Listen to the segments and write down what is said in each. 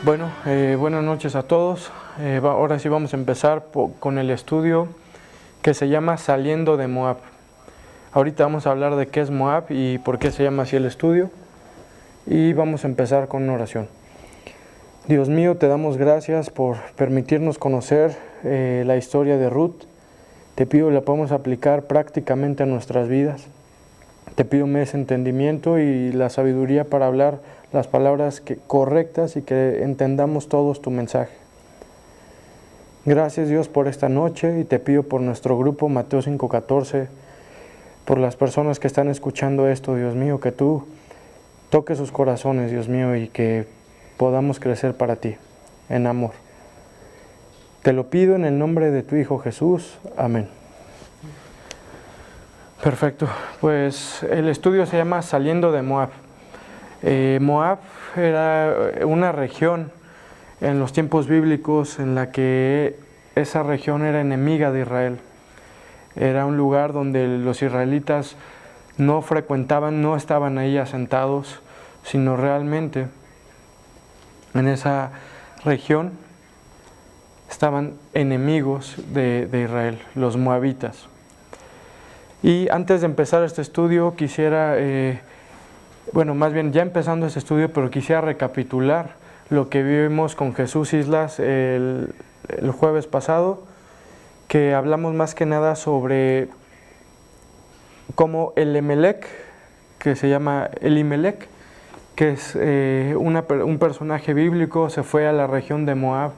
Buenas noches a todos. Ahora sí vamos a empezar con el estudio que se llama Saliendo de Moab. Ahorita vamos a hablar de qué es Moab y por qué se llama así el estudio. Y vamos a empezar con una oración. Dios mío, te damos gracias por permitirnos conocer la historia de Ruth. Te pido que la podamos aplicar prácticamente a nuestras vidas. Te pido me des entendimiento y la sabiduría para hablar las palabras correctas y que entendamos todos tu mensaje. Gracias Dios por esta noche y te pido por nuestro grupo Mateo 5:14, por las personas que están escuchando esto, Dios mío, que tú toques sus corazones, Dios mío, y que podamos crecer para ti, en amor. Te lo pido en el nombre de tu Hijo Jesús. Amén. Perfecto, pues el estudio se llama Saliendo de Moab. Moab era una región en los tiempos bíblicos en la que esa región era enemiga de Israel. Era un lugar donde los israelitas no frecuentaban, no estaban ahí asentados, sino realmente en esa región estaban enemigos de Israel, los moabitas. Y antes de empezar este estudio quisiera, más bien ya empezando este estudio, pero quisiera recapitular lo que vimos con Jesús Islas el jueves pasado, que hablamos más que nada sobre cómo Elimelec, que se llama Elimelec, que es un personaje bíblico, se fue a la región de Moab.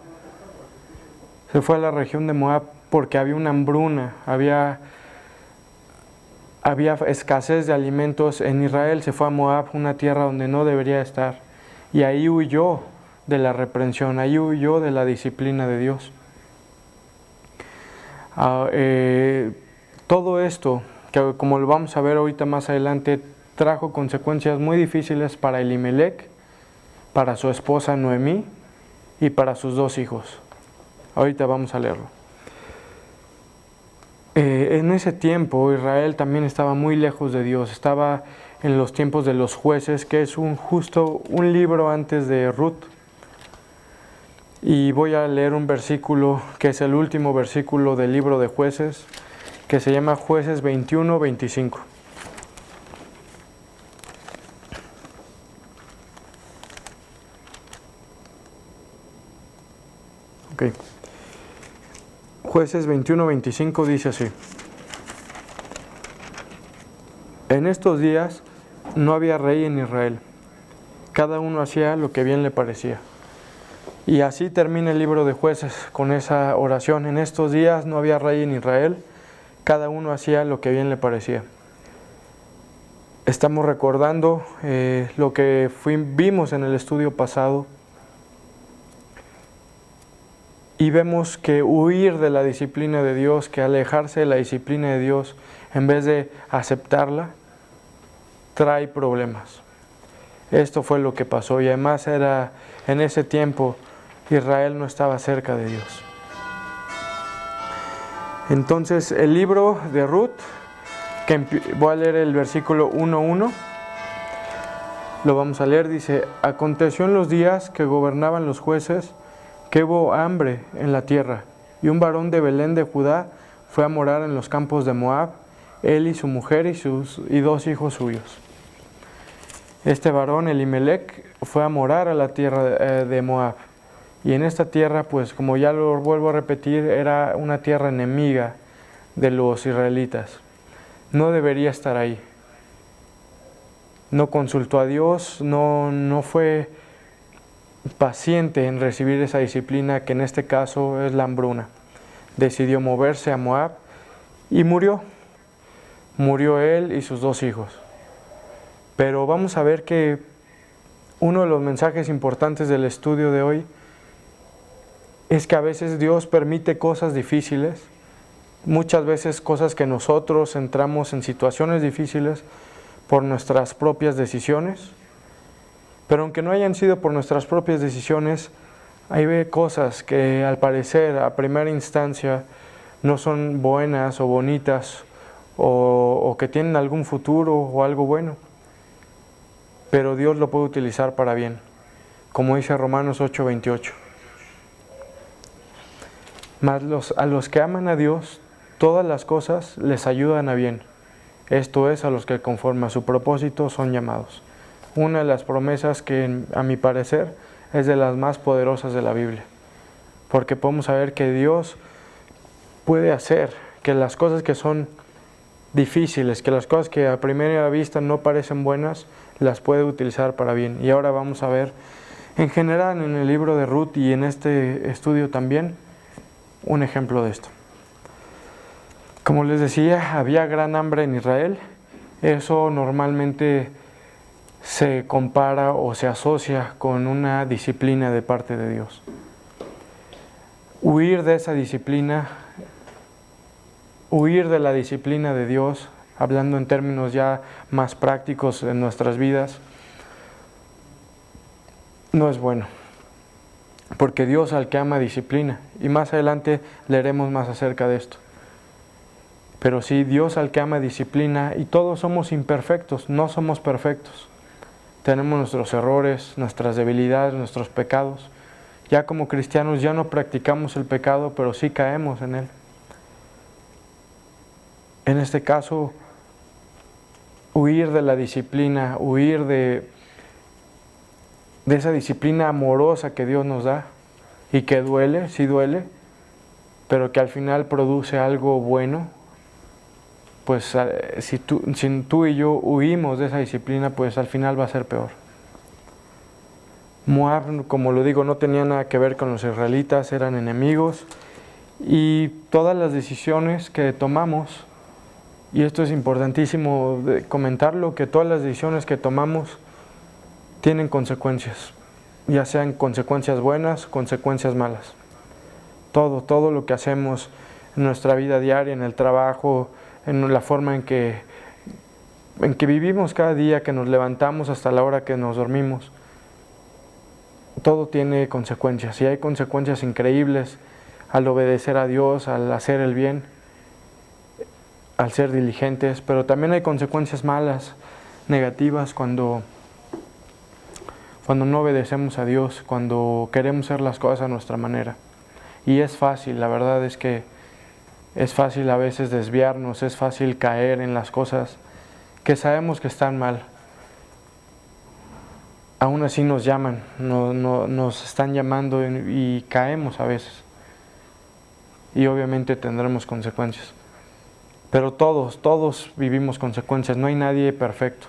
Se fue a la región de Moab porque había una hambruna, había escasez de alimentos en Israel. Se fue a Moab, una tierra donde no debería estar, y ahí huyó de la reprensión, ahí huyó de la disciplina de Dios. Todo esto, que como lo vamos a ver ahorita más adelante, trajo consecuencias muy difíciles para Elimelec, para su esposa Noemí y para sus dos hijos. Ahorita vamos a leerlo. En ese tiempo Israel también estaba muy lejos de Dios, estaba en los tiempos de los jueces, que es justo un libro antes de Ruth. Y voy a leer un versículo que es el último versículo del libro de Jueces, que se llama Jueces 21-25. Okay. Jueces 21-25 dice así: En estos días no había rey en Israel, cada uno hacía lo que bien le parecía. Y así termina el libro de Jueces con esa oración. En estos días no había rey en Israel, cada uno hacía lo que bien le parecía. Estamos recordando lo que vimos en el estudio pasado, y vemos que huir de la disciplina de Dios, que alejarse de la disciplina de Dios en vez de aceptarla, trae problemas. Esto fue lo que pasó, y además en ese tiempo Israel no estaba cerca de Dios. Entonces el libro de Ruth, voy a leer el versículo 1:1, lo vamos a leer, dice: Aconteció en los días que gobernaban los jueces, que hubo hambre en la tierra, y un varón de Belén de Judá fue a morar en los campos de Moab, él y su mujer y dos hijos suyos. Este varón, Elimelec, fue a morar a la tierra de Moab. Y en esta tierra, pues como ya lo vuelvo a repetir, era una tierra enemiga de los israelitas. No debería estar ahí. No consultó a Dios, no fue paciente en recibir esa disciplina, que en este caso es la hambruna. Decidió moverse a Moab y murió. Murió él y sus dos hijos. Pero vamos a ver que uno de los mensajes importantes del estudio de hoy es que a veces Dios permite cosas difíciles, muchas veces cosas que nosotros entramos en situaciones difíciles por nuestras propias decisiones. Pero aunque no hayan sido por nuestras propias decisiones, hay cosas que al parecer a primera instancia no son buenas o bonitas o que tienen algún futuro o algo bueno. Pero Dios lo puede utilizar para bien. como dice Romanos 8:28. Mas a los que aman a Dios, todas las cosas les ayudan a bien. Esto es, a los que conforme a su propósito son llamados. Una de las promesas que, a mi parecer, es de las más poderosas de la Biblia. Porque podemos saber que Dios puede hacer que las cosas que son difíciles, que las cosas que a primera vista no parecen buenas, las puede utilizar para bien. Y ahora vamos a ver, en general en el libro de Ruth y en este estudio también, un ejemplo de esto. Como les decía, había gran hambre en Israel. Eso normalmente se compara o se asocia con una disciplina de parte de Dios. Huir de esa disciplina, huir de la disciplina de Dios, hablando en términos ya más prácticos en nuestras vidas, no es bueno. Porque Dios al que ama disciplina, y más adelante leeremos más acerca de esto. Pero sí, Dios al que ama disciplina, y todos somos imperfectos, no somos perfectos. Tenemos nuestros errores, nuestras debilidades, nuestros pecados. Ya como cristianos ya no practicamos el pecado, pero sí caemos en él. En este caso, huir de la disciplina, huir de esa disciplina amorosa que Dios nos da y que duele, sí duele, pero que al final produce algo bueno. Pues si tú y yo huimos de esa disciplina, pues al final va a ser peor. Moab, como lo digo, no tenía nada que ver con los israelitas, eran enemigos, y todas las decisiones que tomamos, y esto es importantísimo comentarlo, que todas las decisiones que tomamos tienen consecuencias, ya sean consecuencias buenas, consecuencias malas. Todo lo que hacemos en nuestra vida diaria, en el trabajo, en la forma en que vivimos cada día, que nos levantamos hasta la hora que nos dormimos, todo tiene consecuencias, y hay consecuencias increíbles al obedecer a Dios, al hacer el bien, al ser diligentes, pero también hay consecuencias malas, negativas, cuando no obedecemos a Dios, cuando queremos hacer las cosas a nuestra manera. Y es fácil, la verdad es que es fácil a veces desviarnos, es fácil caer en las cosas que sabemos que están mal. Aún así nos llaman, nos están llamando y caemos a veces. Y obviamente tendremos consecuencias. Pero todos vivimos consecuencias, no hay nadie perfecto.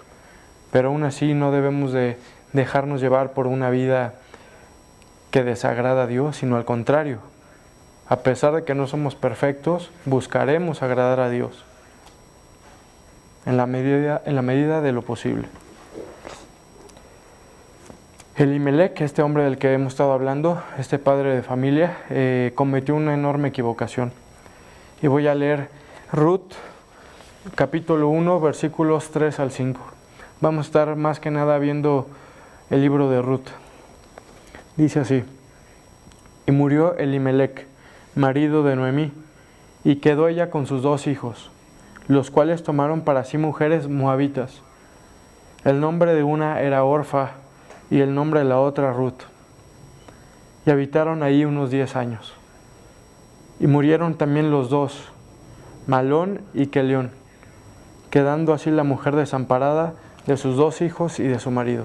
Pero aún así no debemos de dejarnos llevar por una vida que desagrada a Dios, sino al contrario. A pesar de que no somos perfectos, buscaremos agradar a Dios en la medida de lo posible. Elimelec, este hombre del que hemos estado hablando, este padre de familia, cometió una enorme equivocación. Y voy a leer Ruth, capítulo 1, versículos 3 al 5. Vamos a estar más que nada viendo el libro de Ruth. Dice así: y murió Elimelec, marido de Noemí, y quedó ella con sus 2 hijos, los cuales tomaron para sí mujeres moabitas. El nombre de una era Orfa, y el nombre de la otra Ruth. Y habitaron ahí unos 10 años. Y murieron también los 2, Malón y Quelión, quedando así la mujer desamparada de sus 2 hijos y de su marido.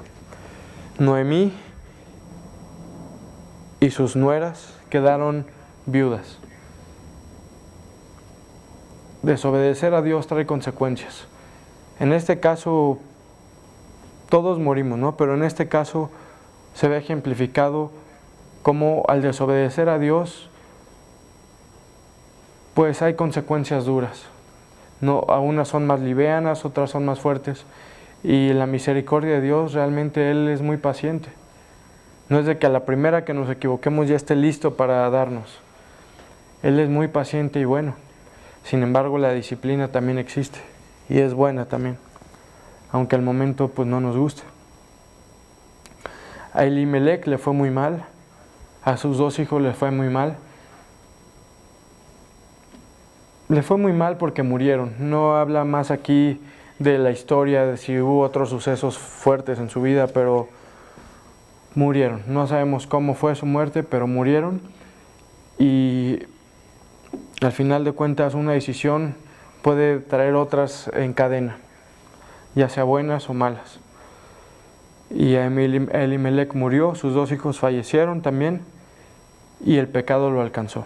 Noemí y sus nueras quedaron viudas. Desobedecer a Dios trae consecuencias. En este caso, todos morimos, ¿no? Pero en este caso se ve ejemplificado cómo al desobedecer a Dios, pues hay consecuencias duras. No, unas son más livianas, otras son más fuertes. Y la misericordia de Dios, realmente Él es muy paciente. No es de que a la primera que nos equivoquemos ya esté listo para darnos. Él es muy paciente y bueno. Sin embargo, la disciplina también existe y es buena también, aunque al momento pues no nos guste. A Elimelec le fue muy mal, a sus 2 hijos le fue muy mal. Le fue muy mal porque murieron. No habla más aquí de la historia, de si hubo otros sucesos fuertes en su vida, pero murieron. No sabemos cómo fue su muerte, pero murieron. Y al final de cuentas una decisión puede traer otras en cadena, ya sea buenas o malas. Y Elimelec murió, sus 2 hijos fallecieron también, y el pecado lo alcanzó.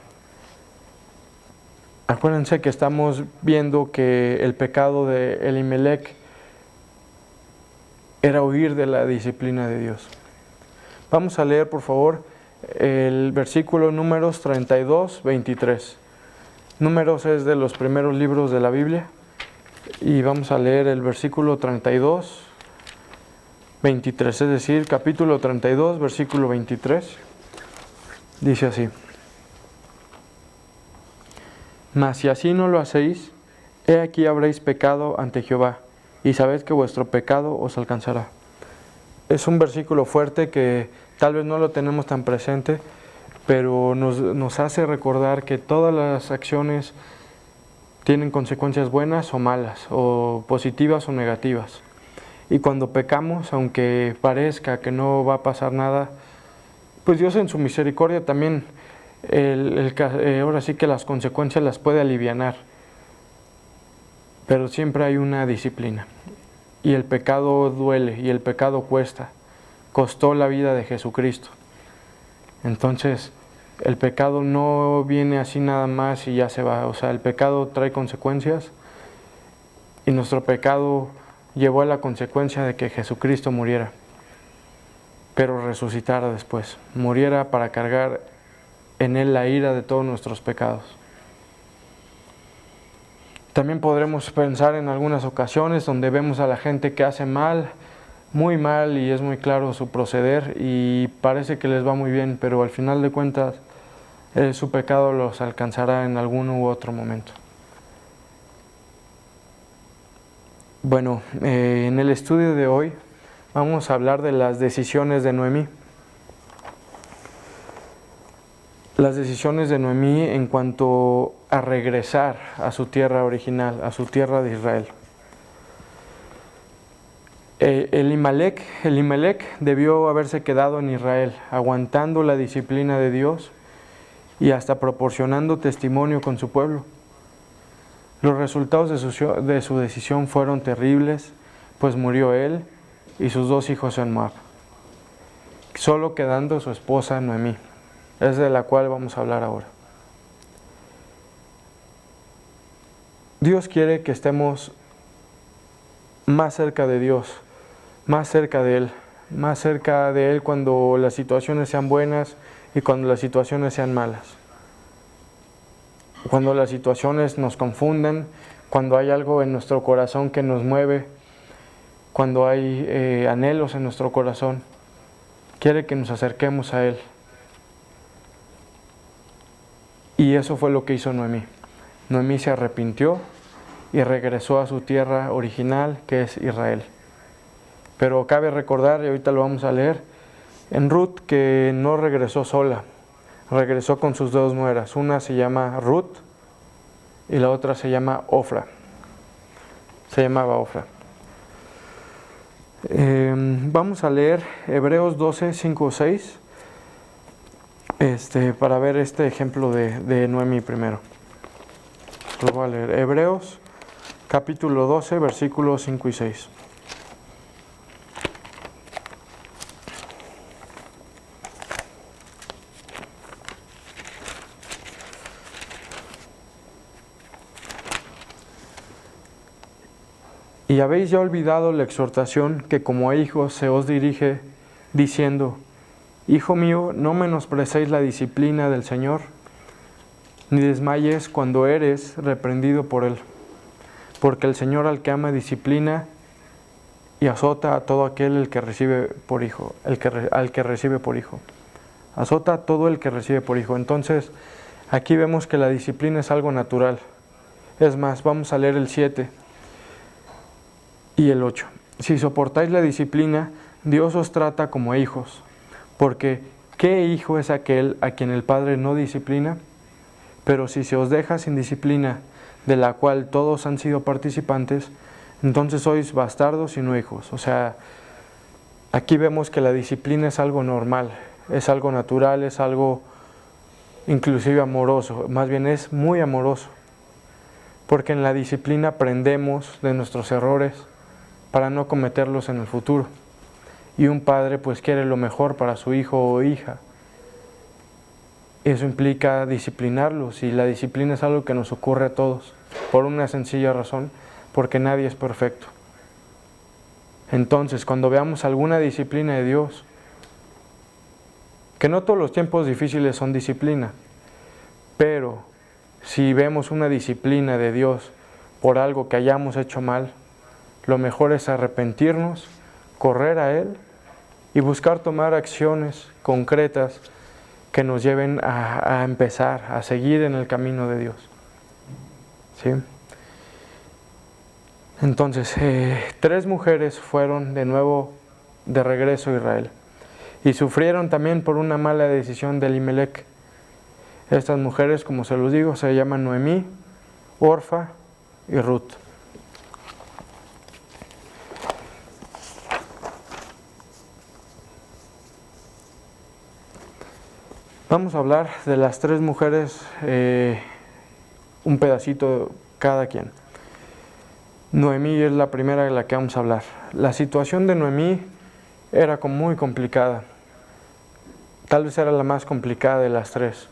Acuérdense que estamos viendo que el pecado de Elimelec era huir de la disciplina de Dios. Vamos a leer, por favor, el versículo Números 32, 23. Números es de los primeros libros de la Biblia, y vamos a leer el versículo 32, 23, es decir, capítulo 32, versículo 23. Dice así: Mas si así no lo hacéis, he aquí habréis pecado ante Jehová, y sabed que vuestro pecado os alcanzará. Es un versículo fuerte que tal vez no lo tenemos tan presente, pero nos hace recordar que todas las acciones tienen consecuencias buenas o malas, o positivas o negativas. Y cuando pecamos, aunque parezca que no va a pasar nada, pues Dios en su misericordia también, ahora sí que las consecuencias las puede alivianar. Pero siempre hay una disciplina. Y el pecado duele, y el pecado cuesta. Costó la vida de Jesucristo. Entonces, el pecado no viene así nada más y ya se va. O sea, el pecado trae consecuencias, y nuestro pecado llevó a la consecuencia de que Jesucristo muriera, pero resucitara después. Muriera para cargar en Él la ira de todos nuestros pecados. También podremos pensar en algunas ocasiones donde vemos a la gente que hace mal, muy mal, y es muy claro su proceder y parece que les va muy bien, pero al final de cuentas su pecado los alcanzará en algún u otro momento. Bueno, en el estudio de hoy vamos a hablar de las decisiones de Noemí. Las decisiones de Noemí en cuanto a regresar a su tierra original, a su tierra de Israel. Elimelec debió haberse quedado en Israel, aguantando la disciplina de Dios y hasta proporcionando testimonio con su pueblo. Los resultados de su decisión fueron terribles, pues murió él y sus 2 hijos en Moab, solo quedando su esposa Noemí. Es de la cual vamos a hablar ahora. Dios quiere que estemos más cerca de Dios, más cerca de Él cuando las situaciones sean buenas y cuando las situaciones sean malas. Cuando las situaciones nos confunden, cuando hay algo en nuestro corazón que nos mueve, cuando hay anhelos en nuestro corazón, quiere que nos acerquemos a Él. Y eso fue lo que hizo Noemí. Noemí se arrepintió y regresó a su tierra original, que es Israel. Pero cabe recordar, y ahorita lo vamos a leer, en Ruth, que no regresó sola, regresó con sus 2 nueras. Una se llama Ruth y la otra se llama Ofra. Se llamaba Ofra. Vamos a leer Hebreos 12, 5, 6. Para ver este ejemplo de Noemí primero. Lo voy a leer. Hebreos capítulo 12, versículos 5 y 6. Y habéis ya olvidado la exhortación que como a hijos se os dirige, diciendo: Hijo mío, no menosprecéis la disciplina del Señor, ni desmayes cuando eres reprendido por Él. Porque el Señor al que ama disciplina y azota a todo aquel al que recibe por hijo. Azota a todo el que recibe por hijo. Entonces, aquí vemos que la disciplina es algo natural. Es más, vamos a leer el 7 y el 8. Si soportáis la disciplina, Dios os trata como hijos. Porque, ¿qué hijo es aquel a quien el Padre no disciplina? Pero si se os deja sin disciplina, de la cual todos han sido participantes, entonces sois bastardos y no hijos. O sea, Aquí vemos que la disciplina es algo normal, es algo natural, es algo inclusive amoroso, más bien es muy amoroso, porque en la disciplina aprendemos de nuestros errores para no cometerlos en el futuro. Y un padre pues quiere lo mejor para su hijo o hija. Eso implica disciplinarlos, y la disciplina es algo que nos ocurre a todos, por una sencilla razón, porque nadie es perfecto. Entonces, cuando veamos alguna disciplina de Dios, que no todos los tiempos difíciles son disciplina, pero si vemos una disciplina de Dios por algo que hayamos hecho mal, lo mejor es arrepentirnos, correr a Él y buscar tomar acciones concretas que nos lleven a empezar, a seguir en el camino de Dios. ¿Sí? Entonces, 3 mujeres fueron de nuevo de regreso a Israel y sufrieron también por una mala decisión de Elimelec. Estas mujeres, como se los digo, se llaman Noemí, Orfa y Ruth. Vamos a hablar de las 3 mujeres, un pedacito cada quien. Noemí es la primera de la que vamos a hablar. La situación de Noemí era muy complicada. Tal vez era la más complicada de las 3.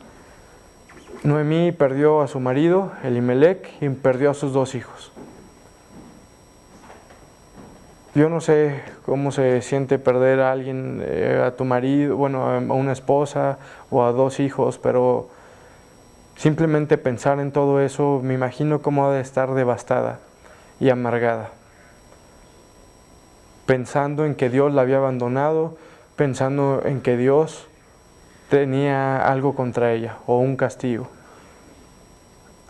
Noemí perdió a su marido, Elimelec, y perdió a sus 2 hijos. Yo no sé cómo se siente perder a alguien, a tu marido, bueno, a una esposa o a 2 hijos, pero simplemente pensar en todo eso, me imagino cómo ha de estar devastada y amargada. Pensando en que Dios la había abandonado, pensando en que Dios tenía algo contra ella o un castigo.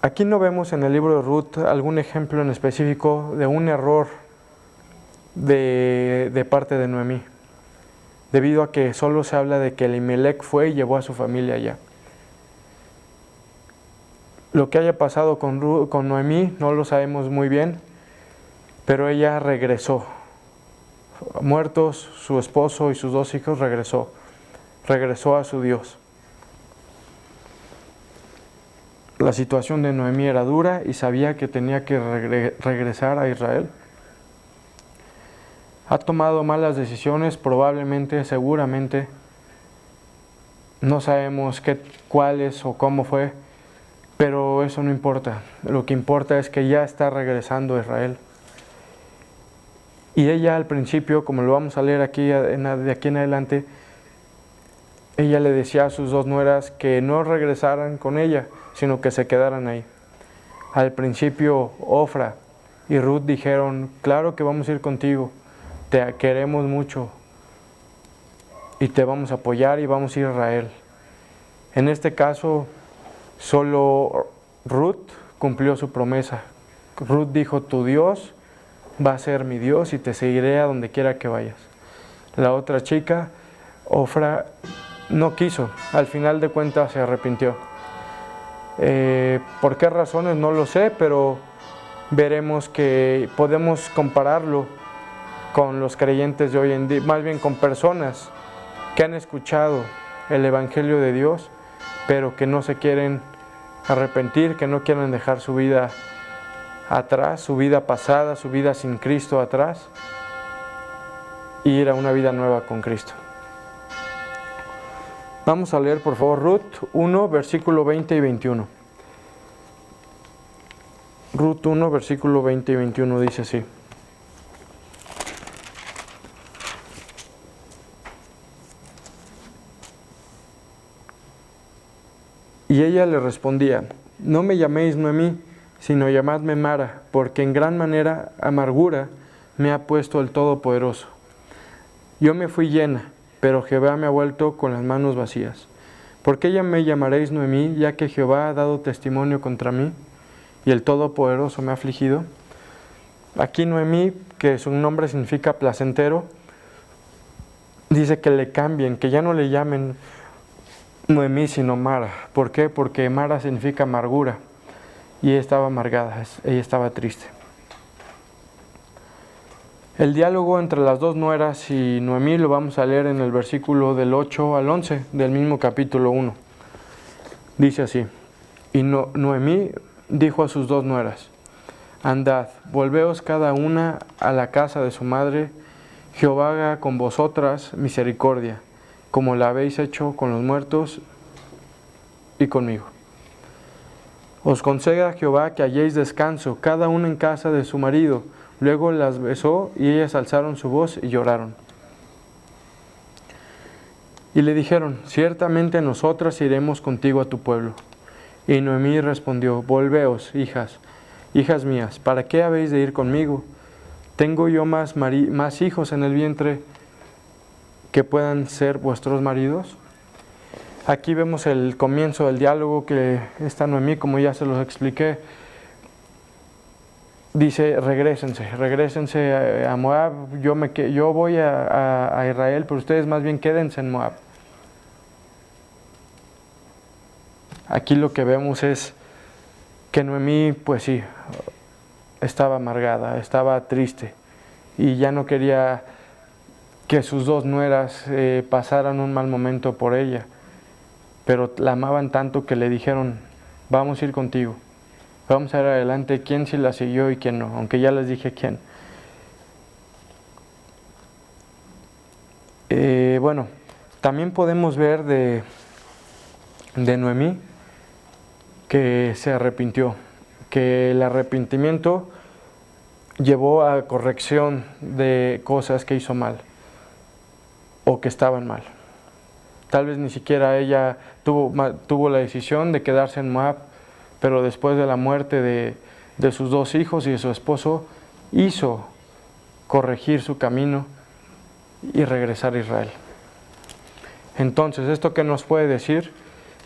Aquí no vemos en el libro de Ruth algún ejemplo en específico de un error de parte de Noemí, debido a que solo se habla de que Elimelec fue y llevó a su familia allá. Lo que haya pasado con Noemí no lo sabemos muy bien, pero ella regresó. Muertos su esposo y sus 2 hijos, regresó a su Dios. La situación de Noemí era dura y sabía que tenía que regresar a Israel. Ha tomado malas decisiones, probablemente, seguramente. No sabemos cuáles o cómo fue, pero eso no importa. Lo que importa es que ya está regresando a Israel. Y ella al principio, como lo vamos a leer aquí, de aquí en adelante, ella le decía a sus 2 nueras que no regresaran con ella, sino que se quedaran ahí. Al principio, Ofra y Ruth dijeron, claro que vamos a ir contigo, te queremos mucho y te vamos a apoyar y vamos a ir a Israel. En este caso, solo Ruth cumplió su promesa. Ruth dijo, tu Dios va a ser mi Dios y te seguiré a donde quiera que vayas. La otra chica, Ofra, no quiso, al final de cuentas se arrepintió. ¿Por qué razones? No lo sé, pero veremos que podemos compararlo con los creyentes de hoy en día, más bien con personas que han escuchado el Evangelio de Dios, pero que no se quieren arrepentir, que no quieren dejar su vida atrás, su vida pasada, su vida sin Cristo atrás, y ir a una vida nueva con Cristo. Vamos a leer por favor Ruth 1, versículo 20 y 21. Ruth 1, versículo 20 y 21 dice así. Y ella le respondía, no me llaméis Noemí, sino llamadme Mara, porque en gran manera amargura me ha puesto el Todopoderoso. Yo me fui llena, pero Jehová me ha vuelto con las manos vacías. ¿Por qué ya me llamaréis Noemí, ya que Jehová ha dado testimonio contra mí y el Todopoderoso me ha afligido? Aquí Noemí, que su nombre significa placentero, dice que le cambien, que ya no le llamen Noemí sino Mara. ¿Por qué? Porque Mara significa amargura y ella estaba amargada, ella estaba triste. El diálogo entre las dos nueras y Noemí lo vamos a leer en el versículo del 8 al 11 del mismo capítulo 1. Dice así: y Noemí dijo a sus dos nueras: andad, volveos cada una a la casa de su madre. Jehová haga con vosotras misericordia, como la habéis hecho con los muertos y conmigo. Os conceda Jehová que halléis descanso, cada una en casa de su marido. Luego las besó, y ellas alzaron su voz y lloraron. Y le dijeron: ciertamente nosotras iremos contigo a tu pueblo. Y Noemí respondió: volveos, hijas mías, ¿para qué habéis de ir conmigo? ¿Tengo yo más hijos en el vientre que puedan ser vuestros maridos? Aquí vemos el comienzo del diálogo que está Noemí, como ya se los expliqué. Dice: regrésense a Moab, yo voy a Israel, pero ustedes más bien quédense en Moab. Aquí lo que vemos es que Noemí, pues sí, estaba amargada, estaba triste, y ya no quería que sus dos nueras pasaran un mal momento por ella, pero la amaban tanto que le dijeron: vamos a ir contigo. Vamos a ver adelante quién sí la siguió y quién no, aunque ya les dije quién. Bueno, también podemos ver de Noemí que se arrepintió, que el arrepentimiento llevó a corrección de cosas que hizo mal o que estaban mal. Tal vez ni siquiera ella tuvo la decisión de quedarse en Moab, pero después de la muerte de sus dos hijos y de su esposo, hizo corregir su camino y regresar a Israel. Entonces, ¿esto qué nos puede decir?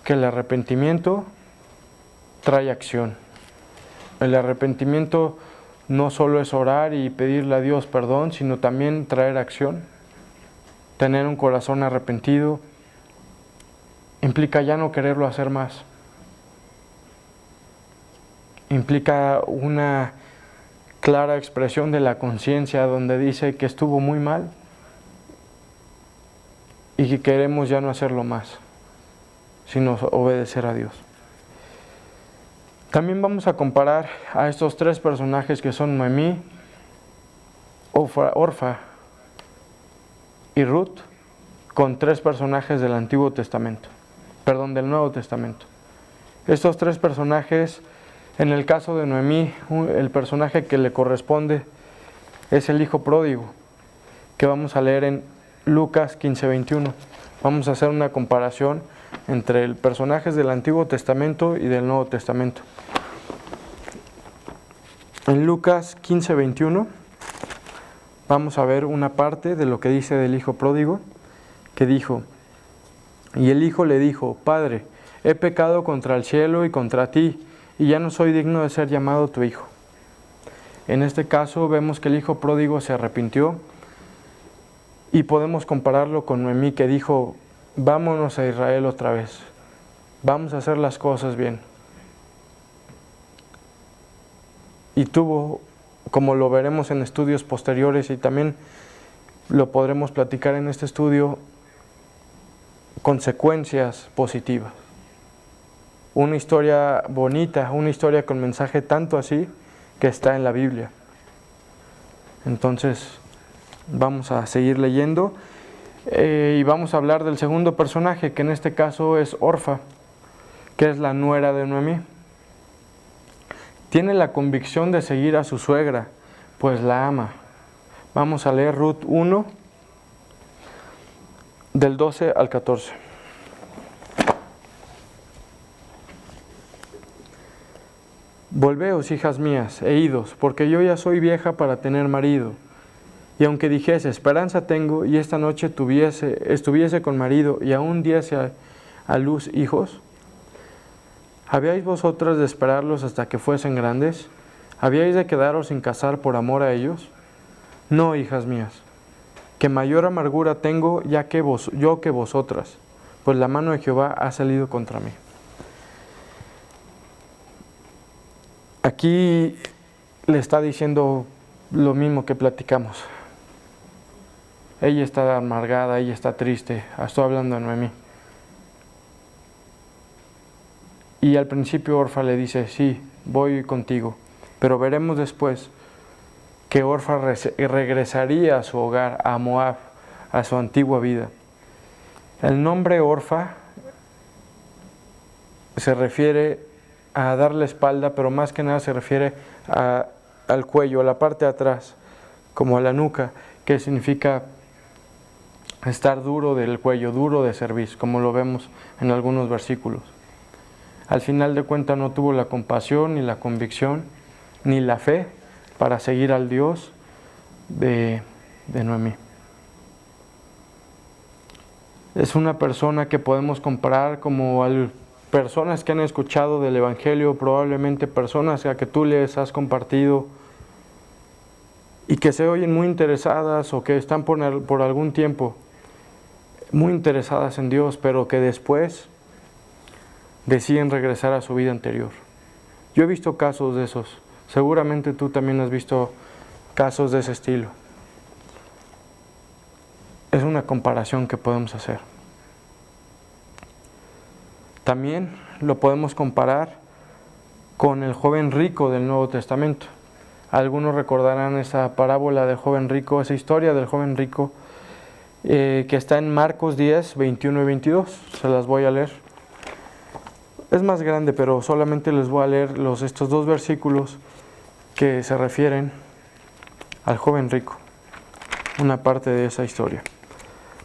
Que el arrepentimiento trae acción. El arrepentimiento no solo es orar y pedirle a Dios perdón, sino también traer acción. Tener un corazón arrepentido implica ya no quererlo hacer más. Implica una clara expresión de la conciencia donde dice que estuvo muy mal y que queremos ya no hacerlo más, sino obedecer a Dios. También vamos a comparar a estos tres personajes que son Noemí, Orfa y Ruth con tres personajes del Nuevo Testamento. Estos tres personajes, en el caso de Noemí, el personaje que le corresponde es el hijo pródigo, que vamos a leer en Lucas 15:21. Vamos a hacer una comparación entre los personajes del Antiguo Testamento y del Nuevo Testamento. En Lucas 15:21 vamos a ver una parte de lo que dice del hijo pródigo, que dijo: y el hijo le dijo: Padre, he pecado contra el cielo y contra ti, y ya no soy digno de ser llamado tu hijo. En este caso vemos que el hijo pródigo se arrepintió, y podemos compararlo con Noemí, que dijo: vámonos a Israel otra vez, vamos a hacer las cosas bien. Y tuvo, como lo veremos en estudios posteriores y también lo podremos platicar en este estudio, consecuencias positivas. Una historia bonita, una historia con mensaje tanto así que está en la Biblia. Entonces, vamos a seguir leyendo y vamos a hablar del segundo personaje, que en este caso es Orfa, que es la nuera de Noemí. Tiene la convicción de seguir a su suegra, pues la ama. Vamos a leer Ruth 1, del 12 al 14. Volveos, hijas mías, e idos, porque yo ya soy vieja para tener marido. Y aunque dijese: esperanza tengo, y esta noche estuviese con marido, y aún diese a luz hijos, ¿habíais vosotras de esperarlos hasta que fuesen grandes? ¿Habíais de quedaros sin casar por amor a ellos? No, hijas mías, que mayor amargura tengo yo que vosotras, pues la mano de Jehová ha salido contra mí. Aquí le está diciendo lo mismo que platicamos. ella está amargada, ella está triste. Estoy hablando de Noemí. Y al principio Orfa le dice, sí, voy contigo. Pero veremos después que Orfa regresaría a su hogar, a Moab, a su antigua vida. El nombre Orfa se refiere a dar la espalda, pero más que nada se refiere al cuello, a la parte de atrás, como a la nuca, que significa estar duro del cuello, duro de cerviz, como lo vemos en algunos versículos. Al final de cuentas no tuvo la compasión, ni la convicción, ni la fe para seguir al Dios de Noemí. Es una persona que podemos comparar como personas que han escuchado del Evangelio, probablemente personas a que tú les has compartido y que se oyen muy interesadas o que están por algún tiempo muy interesadas en Dios, pero que después deciden regresar a su vida anterior. Yo he visto casos de esos. Seguramente tú también has visto casos de ese estilo. Es una comparación que podemos hacer. También lo podemos comparar con el joven rico del Nuevo Testamento. Algunos recordarán esa parábola del joven rico, esa historia del joven rico, que está en Marcos 10, 21 y 22. Se las voy a leer. Es más grande, pero solamente les voy a leer estos dos versículos que se refieren al joven rico, una parte de esa historia.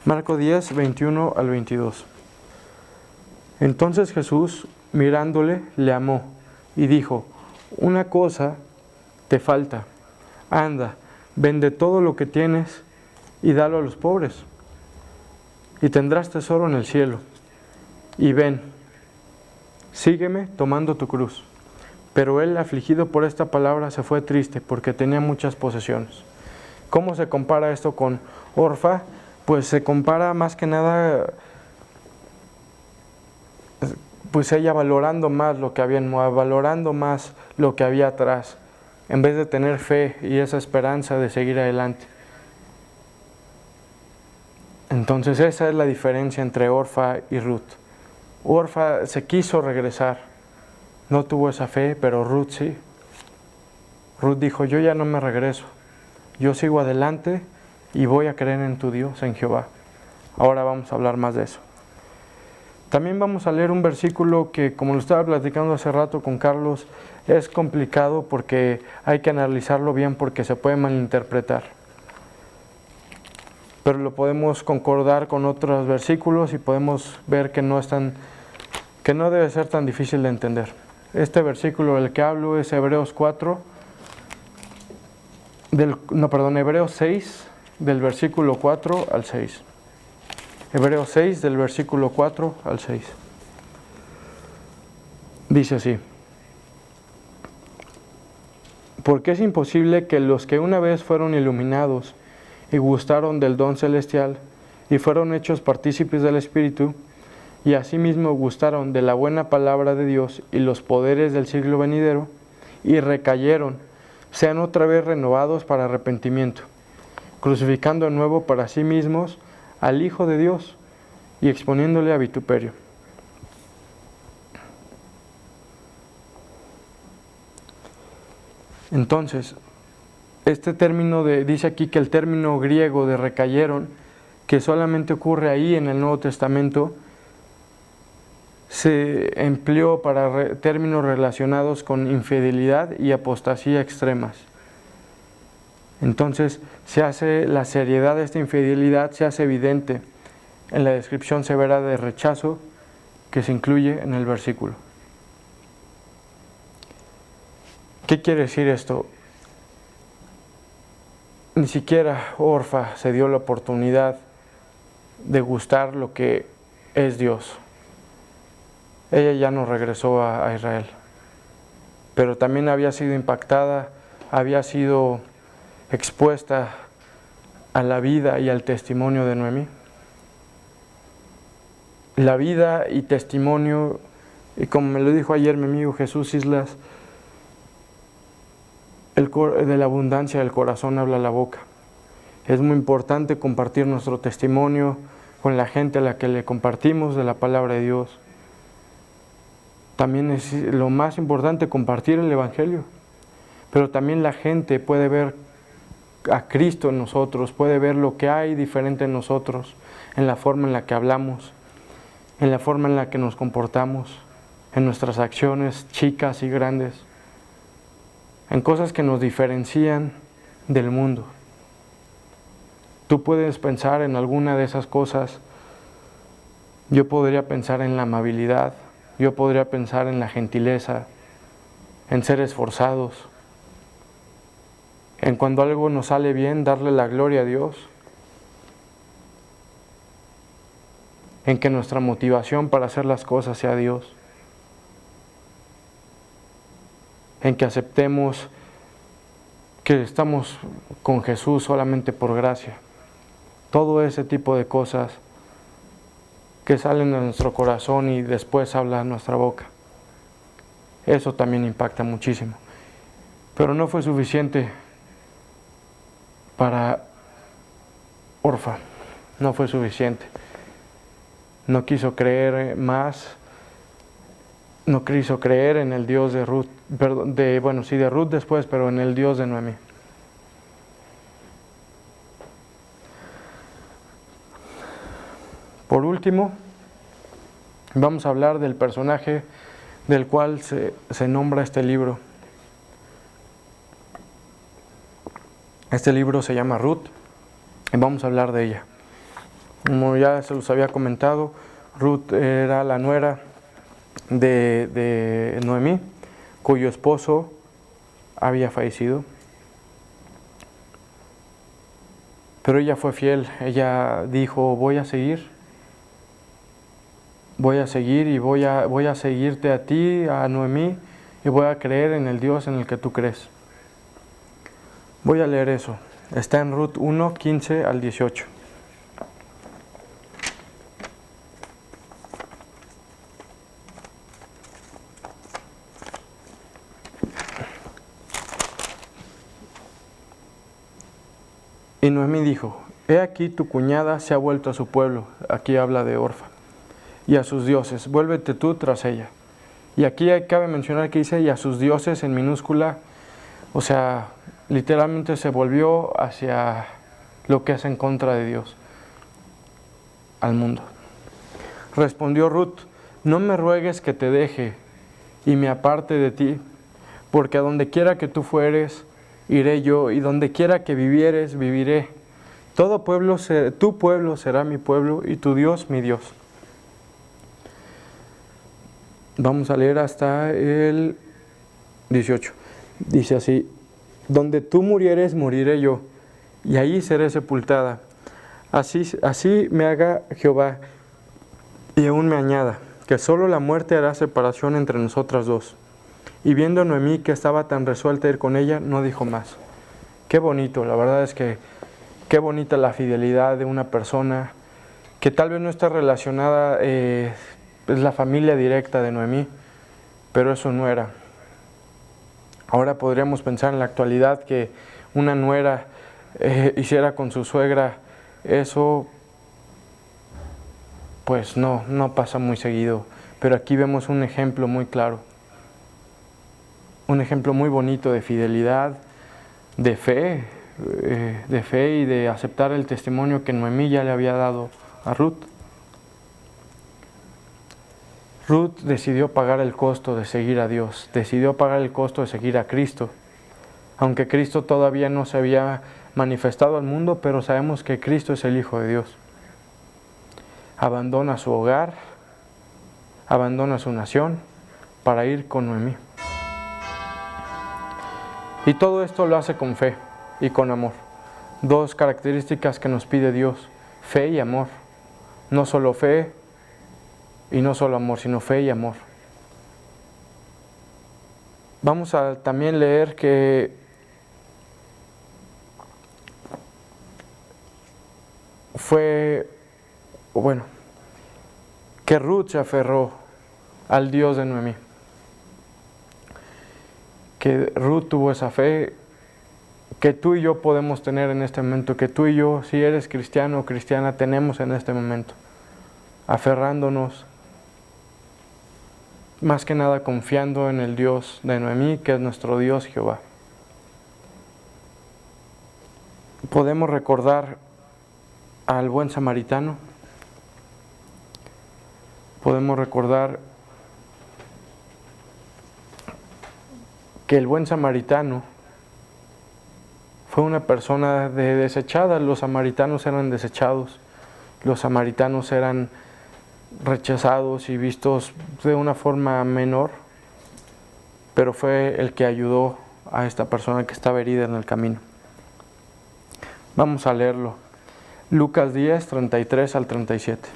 Marcos 10, 21 al 22. Entonces Jesús, mirándole, le amó y dijo, una cosa te falta, anda, vende todo lo que tienes y dalo a los pobres, y tendrás tesoro en el cielo, y ven, sígueme tomando tu cruz. Pero él, afligido por esta palabra, se fue triste porque tenía muchas posesiones. ¿Cómo se compara esto con Orfa? Pues se compara más que nada, pues ella valorando más lo que había en Moab, valorando más lo que había atrás, en vez de tener fe y esa esperanza de seguir adelante. Entonces esa es la diferencia entre Orfa y Ruth. Orfa se quiso regresar, no tuvo esa fe, pero Ruth sí. Ruth dijo, yo ya no me regreso, yo sigo adelante y voy a creer en tu Dios, en Jehová. Ahora vamos a hablar más de eso. También vamos a leer un versículo que, como lo estaba platicando hace rato con Carlos, es complicado porque hay que analizarlo bien porque se puede malinterpretar. Pero lo podemos concordar con otros versículos y podemos ver que no debe ser tan difícil de entender. Este versículo del que hablo es Hebreos 6, del versículo 4 al 6. Hebreos 6, del versículo 4 al 6. Dice así: porque es imposible que los que una vez fueron iluminados y gustaron del don celestial y fueron hechos partícipes del Espíritu, y asimismo gustaron de la buena palabra de Dios y los poderes del siglo venidero, y recayeron, sean otra vez renovados para arrepentimiento, crucificando de nuevo para sí mismos al Hijo de Dios y exponiéndole a vituperio. Entonces, este término dice aquí que el término griego de recayeron, que solamente ocurre ahí en el Nuevo Testamento, se empleó para términos relacionados con infidelidad y apostasía extremas. Entonces, la seriedad de esta infidelidad se hace evidente en la descripción severa de rechazo que se incluye en el versículo. ¿Qué quiere decir esto? Ni siquiera Orfa se dio la oportunidad de gustar lo que es Dios. Ella ya no regresó a Israel, pero también había sido impactada, había sido expuesta a la vida y al testimonio de Noemí. La vida y testimonio, y como me lo dijo ayer mi amigo Jesús Islas, de la abundancia del corazón habla la boca. Es muy importante compartir nuestro testimonio con la gente a la que le compartimos de la palabra de Dios. También es lo más importante compartir el Evangelio. Pero también la gente puede ver a Cristo en nosotros, puede ver lo que hay diferente en nosotros, en la forma en la que hablamos, en la forma en la que nos comportamos, en nuestras acciones chicas y grandes, en cosas que nos diferencian del mundo. Tú puedes pensar en alguna de esas cosas. Yo podría pensar en la amabilidad, yo podría pensar en la gentileza, en ser esforzados, en cuando algo nos sale bien, darle la gloria a Dios, en que nuestra motivación para hacer las cosas sea Dios, en que aceptemos que estamos con Jesús solamente por gracia. Todo ese tipo de cosas que salen de nuestro corazón y después habla nuestra boca. Eso también impacta muchísimo. Pero no fue suficiente para Orfa, no fue suficiente. No quiso creer más, no quiso creer en el Dios de Ruth, de Ruth después, pero en el Dios de Noemí. Por último, vamos a hablar del personaje del cual se nombra este libro. Este libro se llama Ruth y vamos a hablar de ella. Como ya se los había comentado, Ruth era la nuera de Noemí, cuyo esposo había fallecido. Pero ella fue fiel, ella dijo, voy a seguir y voy a seguirte a ti, a Noemí, y voy a creer en el Dios en el que tú crees. Voy a leer eso. Está en Ruth 1, 15 al 18. Y Noemí dijo, he aquí tu cuñada se ha vuelto a su pueblo, aquí habla de Orfa, y a sus dioses, vuélvete tú tras ella. Y aquí cabe mencionar que dice, y a sus dioses en minúscula, o sea, literalmente se volvió hacia lo que es en contra de Dios, al mundo. Respondió Ruth, no me ruegues que te deje y me aparte de ti, porque a donde quiera que tú fueres, iré yo, y donde quiera que vivieres, viviré. Tu pueblo será mi pueblo, y tu Dios mi Dios. Vamos a leer hasta el 18. Dice así, donde tú murieres, moriré yo, y ahí seré sepultada. Así me haga Jehová, y aún me añada, que solo la muerte hará separación entre nosotras dos. Y viendo a Noemí que estaba tan resuelta a ir con ella, no dijo más. Qué bonito, la verdad es que qué bonita la fidelidad de una persona que tal vez no está relacionada, es la familia directa de Noemí, pero eso no era. Ahora podríamos pensar en la actualidad que una nuera hiciera con su suegra eso, pues no pasa muy seguido, pero aquí vemos un ejemplo muy claro, un ejemplo muy bonito de fidelidad, de fe y de aceptar el testimonio que Noemí ya le había dado a Ruth. Ruth decidió pagar el costo de seguir a Dios, decidió pagar el costo de seguir a Cristo. Aunque Cristo todavía no se había manifestado al mundo, pero sabemos que Cristo es el Hijo de Dios. Abandona su hogar, abandona su nación para ir con Noemí. Y todo esto lo hace con fe y con amor. Dos características que nos pide Dios, fe y amor. No solo fe y no solo amor, sino fe y amor. Vamos a también leer que que Ruth se aferró al Dios de Noemí. Que Ruth tuvo esa fe que tú y yo podemos tener en este momento, que tú y yo, si eres cristiano o cristiana, tenemos en este momento, aferrándonos, más que nada confiando en el Dios de Noemí, que es nuestro Dios Jehová. Podemos recordar al buen samaritano, podemos recordar que el buen samaritano fue una persona desechada. Los samaritanos eran desechados, los samaritanos eran rechazados y vistos de una forma menor, pero fue el que ayudó a esta persona que estaba herida en el camino. Vamos a leerlo. Lucas 10, 33 al 37.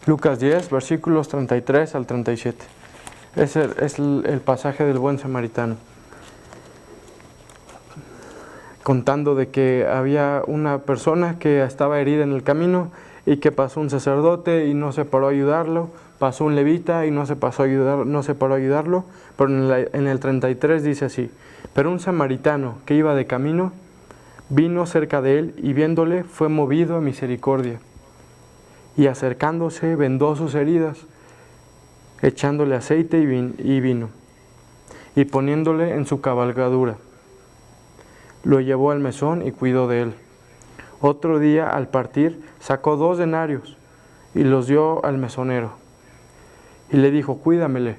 Lucas 10, versículos 33 al 37. Ese es el pasaje del buen samaritano, contando de que había una persona que estaba herida en el camino y que pasó un sacerdote y no se paró a ayudarlo, pasó un levita y no se paró a ayudarlo, pero en el 33 dice así: pero un samaritano que iba de camino vino cerca de él y viéndole fue movido a misericordia, y acercándose vendó sus heridas, echándole aceite y vino, y poniéndole en su cabalgadura, lo llevó al mesón y cuidó de él. Otro día, al partir, sacó 2 denarios y los dio al mesonero, y le dijo: cuídamele,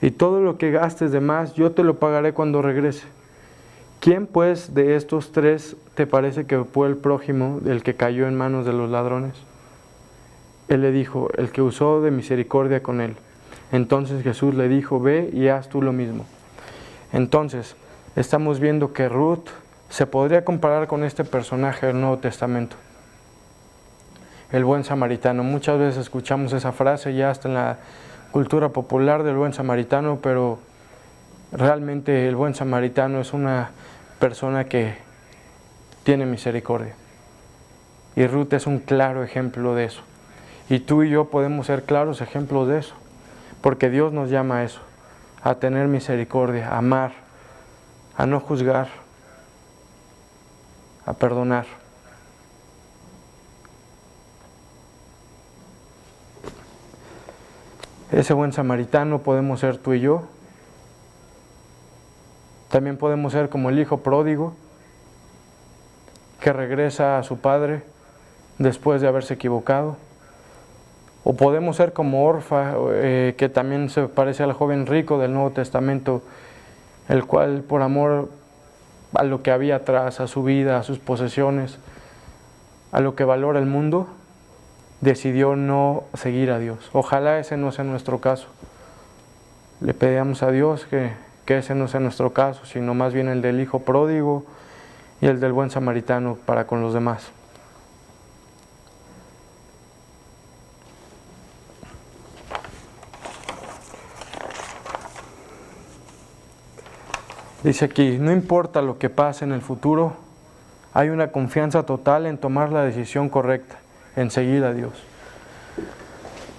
y todo lo que gastes de más yo te lo pagaré cuando regrese. ¿Quién pues de estos 3 te parece que fue el prójimo del que cayó en manos de los ladrones? Él le dijo: el que usó de misericordia con él. Entonces Jesús le dijo: ve y haz tú lo mismo. Entonces, estamos viendo que Ruth se podría comparar con este personaje del Nuevo Testamento, el buen samaritano. Muchas veces escuchamos esa frase ya hasta en la cultura popular del buen samaritano, pero realmente el buen samaritano es una persona que tiene misericordia. Y Ruth es un claro ejemplo de eso. Y tú y yo podemos ser claros ejemplos de eso, porque Dios nos llama a eso, a tener misericordia, a amar, a no juzgar, a perdonar. Ese buen samaritano podemos ser tú y yo. También podemos ser como el hijo pródigo, que regresa a su padre después de haberse equivocado. O podemos ser como Orfa, que también se parece al joven rico del Nuevo Testamento, el cual por amor a lo que había atrás, a su vida, a sus posesiones, a lo que valora el mundo, decidió no seguir a Dios. Ojalá ese no sea nuestro caso. Le pedimos a Dios que ese no sea nuestro caso, sino más bien el del hijo pródigo y el del buen samaritano para con los demás. Dice aquí: no importa lo que pase en el futuro, hay una confianza total en tomar la decisión correcta, en seguir a Dios.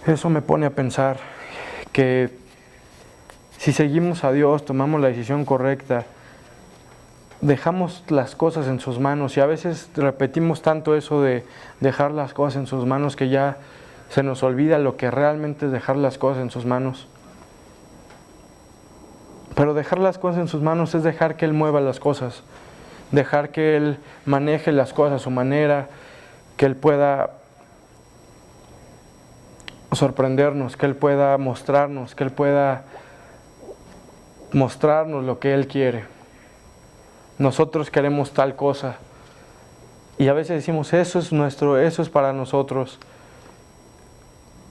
Eso me pone a pensar que si seguimos a Dios, tomamos la decisión correcta, dejamos las cosas en sus manos, y a veces repetimos tanto eso de dejar las cosas en sus manos que ya se nos olvida lo que realmente es dejar las cosas en sus manos. Pero dejar las cosas en sus manos es dejar que Él mueva las cosas, dejar que Él maneje las cosas a su manera, que Él pueda sorprendernos, que Él pueda mostrarnos, lo que Él quiere. Nosotros queremos tal cosa y a veces decimos: eso es nuestro, eso es para nosotros.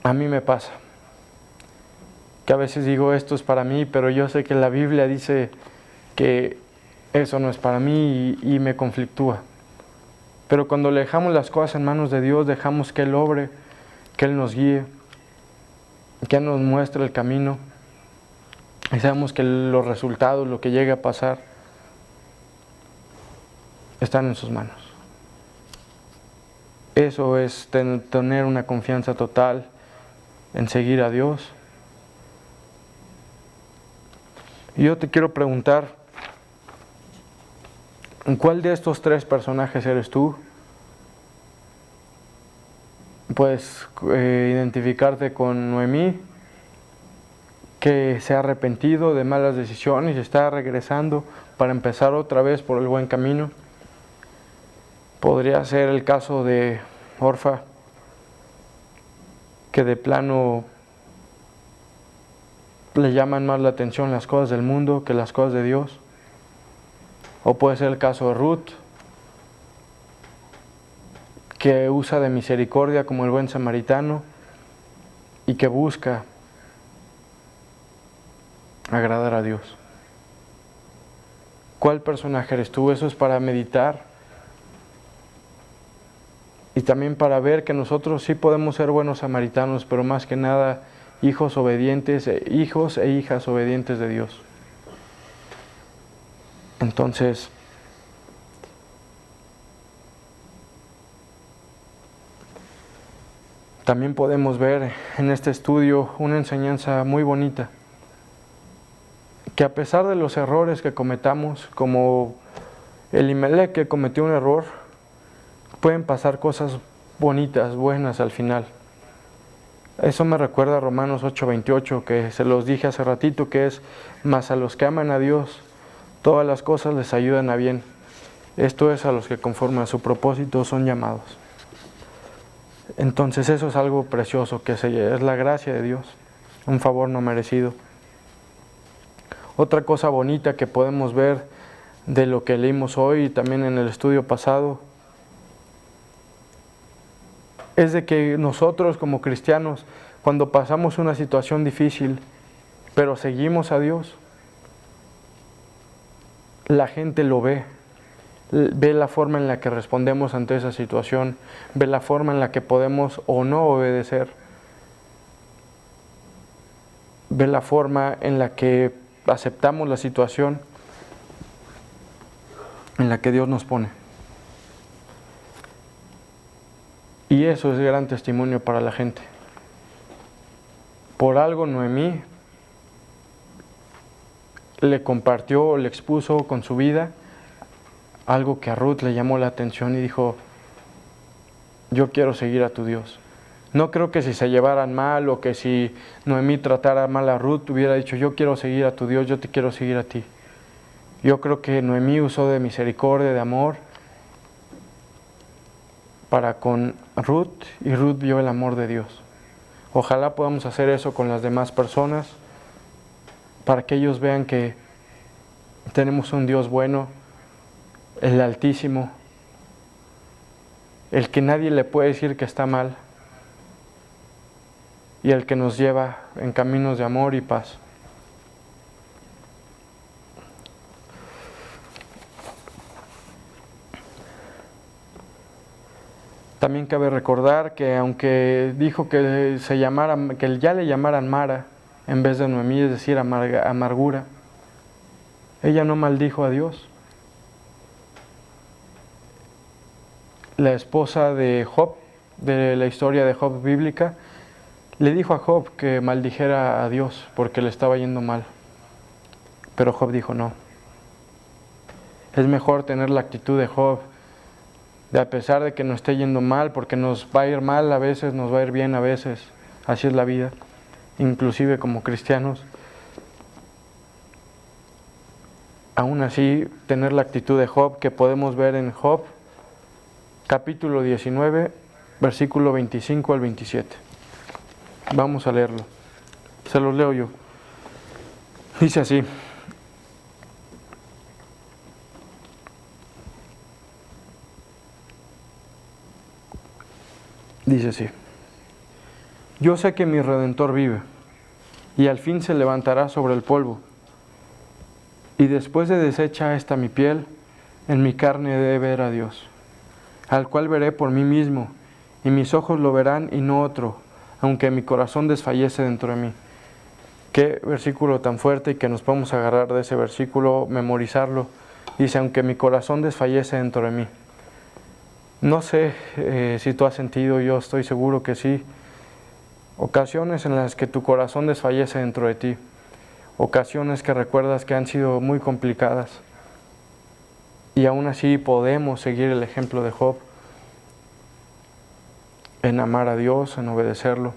A mí me pasa que a veces digo: esto es para mí, pero yo sé que la Biblia dice que eso no es para mí y me conflictúa. Pero cuando le dejamos las cosas en manos de Dios, dejamos que Él obre, que Él nos guíe, que Él nos muestre el camino, y sabemos que los resultados, lo que llegue a pasar, están en sus manos. Eso es tener una confianza total en seguir a Dios. Y yo te quiero preguntar, ¿en cuál de estos tres personajes eres tú? Puedes identificarte con Noemí, que se ha arrepentido de malas decisiones y está regresando para empezar otra vez por el buen camino. Podría ser el caso de Orfa, que de plano le llaman más la atención las cosas del mundo que las cosas de Dios. O puede ser el caso de Ruth, que usa de misericordia como el buen samaritano y que busca agradar a Dios. ¿Cuál personaje eres tú? Eso es para meditar y también para ver que nosotros sí podemos ser buenos samaritanos, pero más que nada hijos obedientes, hijos e hijas obedientes de Dios. Entonces, también podemos ver en este estudio una enseñanza muy bonita, que a pesar de los errores que cometamos, como Elimelech que cometió un error, pueden pasar cosas bonitas, buenas al final. Eso me recuerda a Romanos 8:28, que se los dije hace ratito, que es: mas a los que aman a Dios, todas las cosas les ayudan a bien. Esto es a los que conforme a su propósito son llamados. Entonces eso es algo precioso, que es la gracia de Dios, un favor no merecido. Otra cosa bonita que podemos ver de lo que leímos hoy y también en el estudio pasado es de que nosotros como cristianos, cuando pasamos una situación difícil, pero seguimos a Dios, la gente lo ve la forma en la que respondemos ante esa situación, ve la forma en la que podemos o no obedecer, ve la forma en la que aceptamos la situación en la que Dios nos pone. Y eso es gran testimonio para la gente. Por algo Noemí le compartió, le expuso con su vida algo que a Ruth le llamó la atención y dijo: yo quiero seguir a tu Dios. No creo que si se llevaran mal o que si Noemí tratara mal a Ruth hubiera dicho: yo quiero seguir a tu Dios, yo te quiero seguir a ti. Yo creo que Noemí usó de misericordia, de amor para con Ruth, y Ruth vio el amor de Dios. Ojalá podamos hacer eso con las demás personas, para que ellos vean que tenemos un Dios bueno, el Altísimo, el que nadie le puede decir que está mal, y el que nos lleva en caminos de amor y paz. También cabe recordar que aunque dijo que que ya le llamaran Mara en vez de Noemí, es decir, amargura, ella no maldijo a Dios. La esposa de Job, de la historia de Job bíblica, le dijo a Job que maldijera a Dios porque le estaba yendo mal. Pero Job dijo no. Es mejor tener la actitud de Job, de a pesar de que nos esté yendo mal, porque nos va a ir mal a veces, nos va a ir bien a veces, así es la vida, inclusive como cristianos. Aún así, tener la actitud de Job, que podemos ver en Job, capítulo 19, versículo 25 al 27. Vamos a leerlo. Se los leo yo. Dice así: dice así: yo sé que mi Redentor vive, y al fin se levantará sobre el polvo. Y después de deshecha esta mi piel, en mi carne he de ver a Dios, al cual veré por mí mismo, y mis ojos lo verán y no otro, aunque mi corazón desfallece dentro de mí. Qué versículo tan fuerte, y que nos podemos agarrar de ese versículo, memorizarlo. Dice: aunque mi corazón desfallece dentro de mí. No sé si tú has sentido, yo estoy seguro que sí, ocasiones en las que tu corazón desfallece dentro de ti, ocasiones que recuerdas que han sido muy complicadas, y aún así podemos seguir el ejemplo de Job en amar a Dios, en obedecerlo.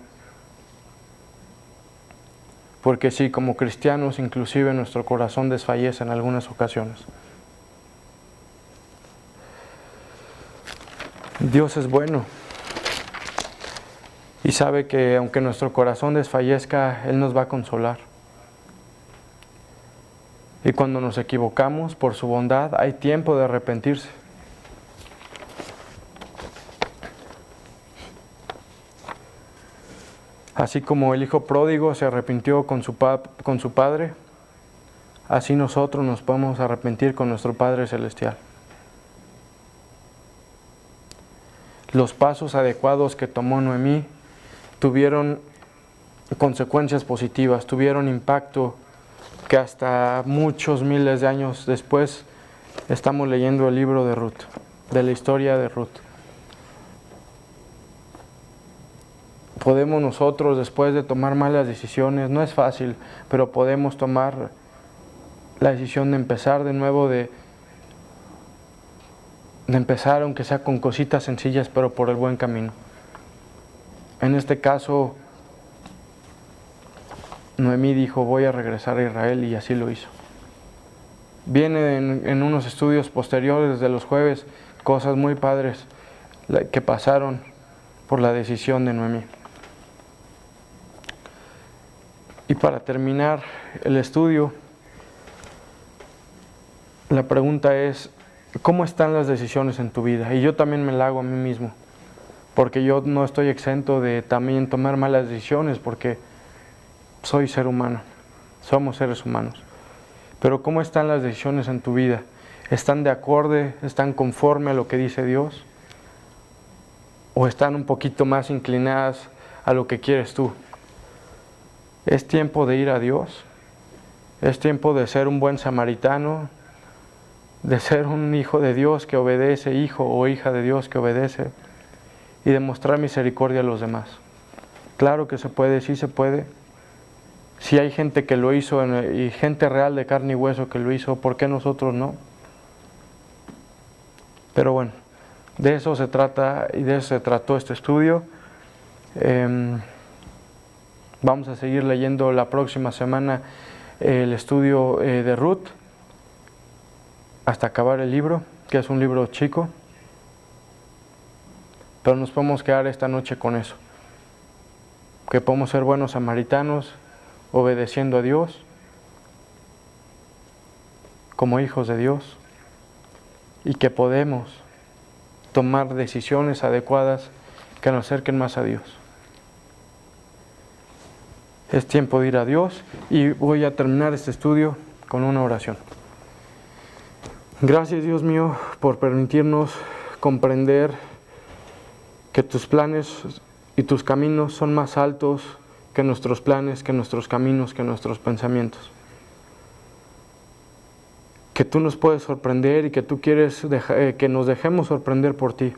Porque sí, como cristianos, inclusive nuestro corazón desfallece en algunas ocasiones. Dios es bueno y sabe que aunque nuestro corazón desfallezca, Él nos va a consolar. Y cuando nos equivocamos, por su bondad, hay tiempo de arrepentirse. Así como el hijo pródigo se arrepintió con su padre, así nosotros nos podemos arrepentir con nuestro Padre Celestial. Los pasos adecuados que tomó Noemí tuvieron consecuencias positivas, tuvieron impacto que hasta muchos miles de años después estamos leyendo el libro de Ruth, de la historia de Ruth. Podemos nosotros, después de tomar malas decisiones, no es fácil, pero podemos tomar la decisión de empezar de nuevo, de empezar aunque sea con cositas sencillas, pero por el buen camino. En este caso, Noemí dijo, voy a regresar a Israel, y así lo hizo. Viene en unos estudios posteriores de los jueves cosas muy padres que pasaron por la decisión de Noemí. Y para terminar el estudio, la pregunta es, ¿cómo están las decisiones en tu vida? Y yo también me la hago a mí mismo, porque yo no estoy exento de también tomar malas decisiones, porque soy ser humano, somos seres humanos. Pero ¿cómo están las decisiones en tu vida? ¿Están de acorde, están conforme a lo que dice Dios? ¿O están un poquito más inclinadas a lo que quieres tú? Es tiempo de ir a Dios, es tiempo de ser un buen samaritano, de ser un hijo de Dios que obedece, hijo o hija de Dios que obedece, y de mostrar misericordia a los demás. Claro que se puede, sí se puede. Si hay gente que lo hizo y gente real de carne y hueso que lo hizo, ¿por qué nosotros no? Pero bueno, de eso se trata y de eso se trató este estudio. Vamos a seguir leyendo la próxima semana el estudio de Ruth hasta acabar el libro, que es un libro chico, pero nos podemos quedar esta noche con eso, que podemos ser buenos samaritanos, obedeciendo a Dios, como hijos de Dios, y que podemos tomar decisiones adecuadas que nos acerquen más a Dios. Es tiempo de ir a Dios, y voy a terminar este estudio con una oración. Gracias, Dios mío, por permitirnos comprender que tus planes y tus caminos son más altos que nuestros planes, que nuestros caminos, que nuestros pensamientos. Que tú nos puedes sorprender y que tú quieres que nos dejemos sorprender por ti.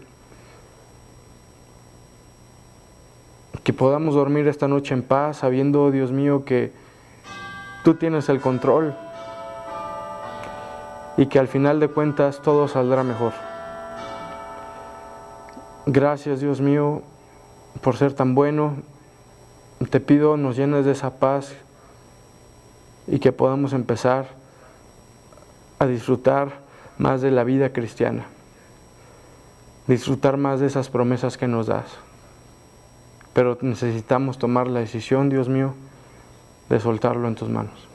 Que podamos dormir esta noche en paz, sabiendo, Dios mío, que tú tienes el control y que al final de cuentas todo saldrá mejor. Gracias, Dios mío, por ser tan bueno. Te pido nos llenes de esa paz y que podamos empezar a disfrutar más de la vida cristiana, disfrutar más de esas promesas que nos das. Pero necesitamos tomar la decisión, Dios mío, de soltarlo en tus manos.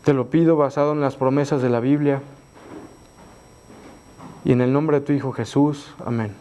Te lo pido basado en las promesas de la Biblia y en el nombre de tu Hijo Jesús. Amén.